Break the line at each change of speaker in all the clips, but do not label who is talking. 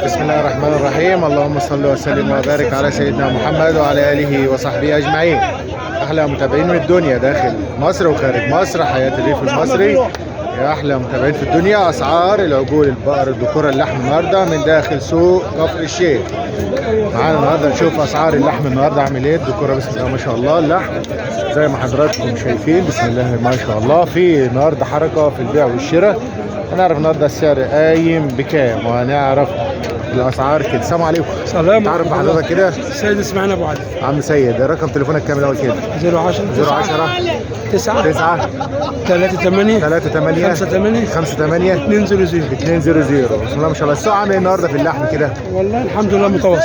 بسم الله الرحمن الرحيم. اللهم صل وسلم وبارك على سيدنا محمد وعلى اله وصحبه اجمعين. احلى متابعين من الدنيا داخل مصر وخارج مصر، حياة الريف المصري. يا احلى متابعين في الدنيا. اسعار العجول، البقر، الذكور، اللحم النهارده من داخل سوق كفر الشيخ. معانا النهارده نشوف اسعار اللحم النهارده عامل ايه. الذكوره بسم الله ما شاء الله، اللحم زي ما حضراتكم شايفين بسم الله ما شاء الله. في النهارده حركه في البيع والشراء. هنعرف النهارده السعر قايم بكام وهنعرف الاسعار كده. السلام عليكم.
سلام.
تعرف بحضرتك كده؟
سيد اسماعيل ابو علي.
عم سيد، رقم تليفونك كام الاول كده؟
010 9
9
38
38
58
58
200.
200. بسم الله ما شاء الله. السوق عامل ايه النهارده في اللحم كده؟
والله الحمد لله متوسط.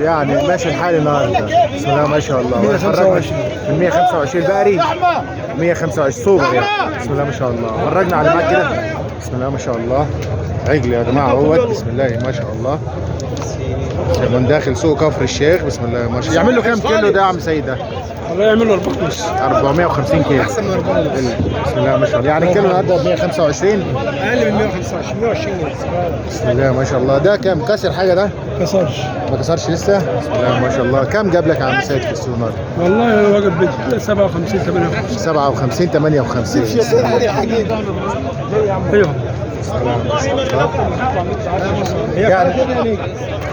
يعني ماشي الحال النهارده بسم الله ما شاء الله.
125
من 125 بقري 125 سوبر يعني. بسم الله ما شاء الله. فرجنا على معاك كده بسم الله ما شاء الله. عجل يا جماعه اهوت بسم الله ما شاء الله. من داخل سوق كفر الشيخ بسم الله ما شاء الله. يعمل له كام كيلو ده يا عم سيد ده؟
الله يعمل له
450 كيلو.
احسن من 400.
بسم الله ما شاء الله. يعني الكيلو النهارده ب 125
اقل من 125 120 جنيه.
بسم الله ما شاء الله. ده كام كسر حاجه ده؟
كسرش
ما كسرش لسه. بسم الله ما شاء الله. كام جاب لك يا عم سيد في السوق النهارده؟
والله واجب ب 57 58.
57 58.
ايوه
يعني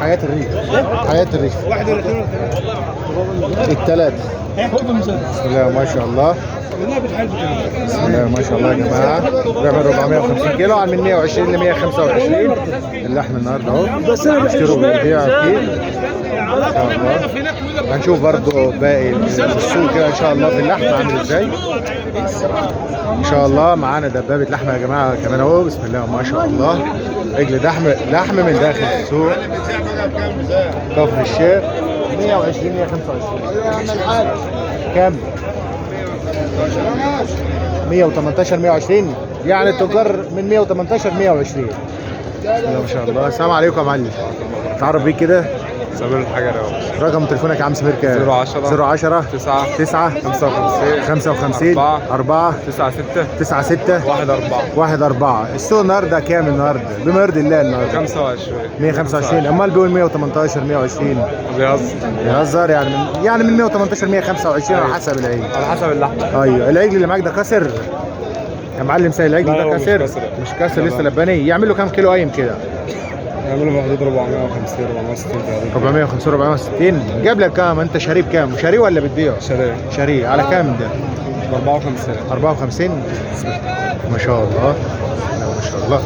حياة الريف، حياة الريف
واحد ولا اثنين
الثلاثة. بسم الله ما شاء الله. بسم الله ما شاء الله يا جماعة. بيعمل 450 كيلو عن من 120 ل 125. اللحم النهارده اهو اشتروا وبيبيعوا فيه ان شاء الله. هنشوف برضو باقي السوق كده ان شاء الله في اللحم عامل ازاي ان شاء الله. معانا دبابة لحمة يا جماعة كمان اهو بسم الله ما شاء الله. رجل لحم من داخل السوق كفر الشيخ 120 125. كام؟ 118 120. يعني التجار من 118 120. بسم الله ما شاء الله. السلام عليكم يا معلم. تعرف بيك كده؟
سمير الحاجة ده.
رقم تليفونك يا عم سمير كام؟
010
9 55 4 9 6 1 4. السوق النهارده كام النهارده؟ بما يرضي الله النهارده
25
125. امال بيقول 118 120.
بيهزر
يعني من 118 125 على حسب العجل.
على حسب اللحمة.
ايوه العجل اللي معاك ده كسر يا معلم سيد؟ العجل
لا،
ده
هو
كسر؟
مش
كسر لسه لباني. يعمل له كام كيلو قايم كده؟
يعملوا في حدود 450 460 تقريبا.
450 460. جاب لك كام انت؟ شاريه بكام؟ شاريه ولا بتبيعه؟ شاريه على كام ده؟
54.
54. ما شاء الله ما شاء الله.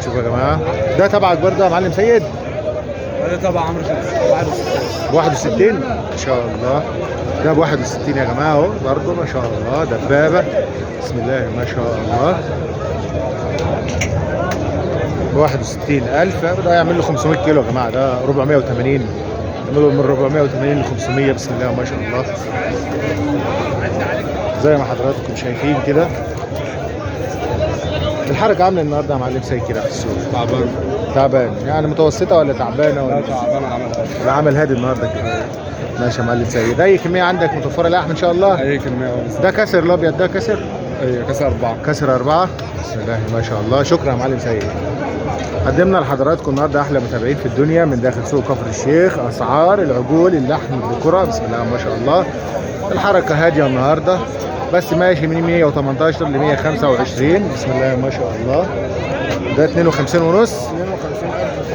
شوفوا يا جماعه ده تبعك برضه يا معلم سيد؟
هذا تبع عمرو
61 ما شاء الله. ده ب 61 يا جماعه اهو برضه ما شاء الله. دبابه بسم الله ما شاء الله. 61,000. ده يعمل له 500 كيلو يا جماعه. ده 480. يعملوا من 480 ل 500 بسم الله ما شاء الله. زي ما حضراتكم شايفين كده الحركه عامله النهارده يا معلم سيد كده في السوق. تعبان يعني متوسطه ولا تعبانه ولا؟
لا تعبان.
العمل هادي النهارده كده. ماشي يا معلم سيد. اي كميه عندك متوفره لحم ان شاء الله؟
اي كمية.
ده كسر الابيض ده كسر؟
ايوه كسر 4.
كسر 4. بسم الله ما شاء الله. شكرا يا معلم سيد. قدمنا لحضراتكم النهارده احلى متابعين في الدنيا من داخل سوق كفر الشيخ. اسعار العجول، اللحم، الذكوره بسم الله ما شاء الله. الحركه هاديه النهارده بس ماشي من 118 ل 125 بسم الله ما شاء الله. ده 52 ونص.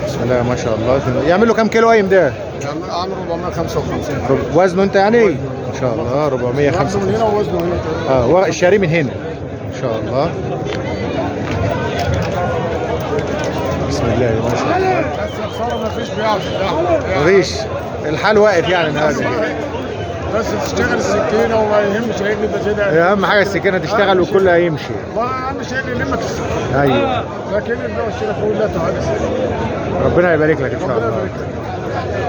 بسم الله ما شاء الله. يعمل له كام كيلو قايم ده؟
عامل 455.
وزنه انت يعني؟ ما شاء الله 455.
من هنا ووزنه هنا.
الشاري من هنا ما شاء الله. بسم الله ما شاء الله.
بس مفيش بيع في اللحمة.
مفيش. الحال واقف يعني النهارده.
بس تشتغل السكينة وما يهمش هيجي ده كده.
اهم حاجه السكينه تشتغل وكله هيمشي.
ما اهم شيء اللي لما تشتغل.
ايوه
لكن البيع والشراء كلها تعالى.
ربنا يبارك لك ان شاء الله.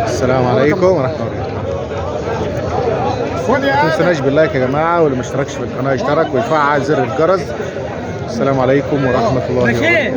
السلام عليكم ورحمه الله. ما تنسوناش باللايك يا جماعه، واللي ما اشتركش في القناه يشترك ويفعل زر الجرس. السلام عليكم ورحمه الله وبركاته.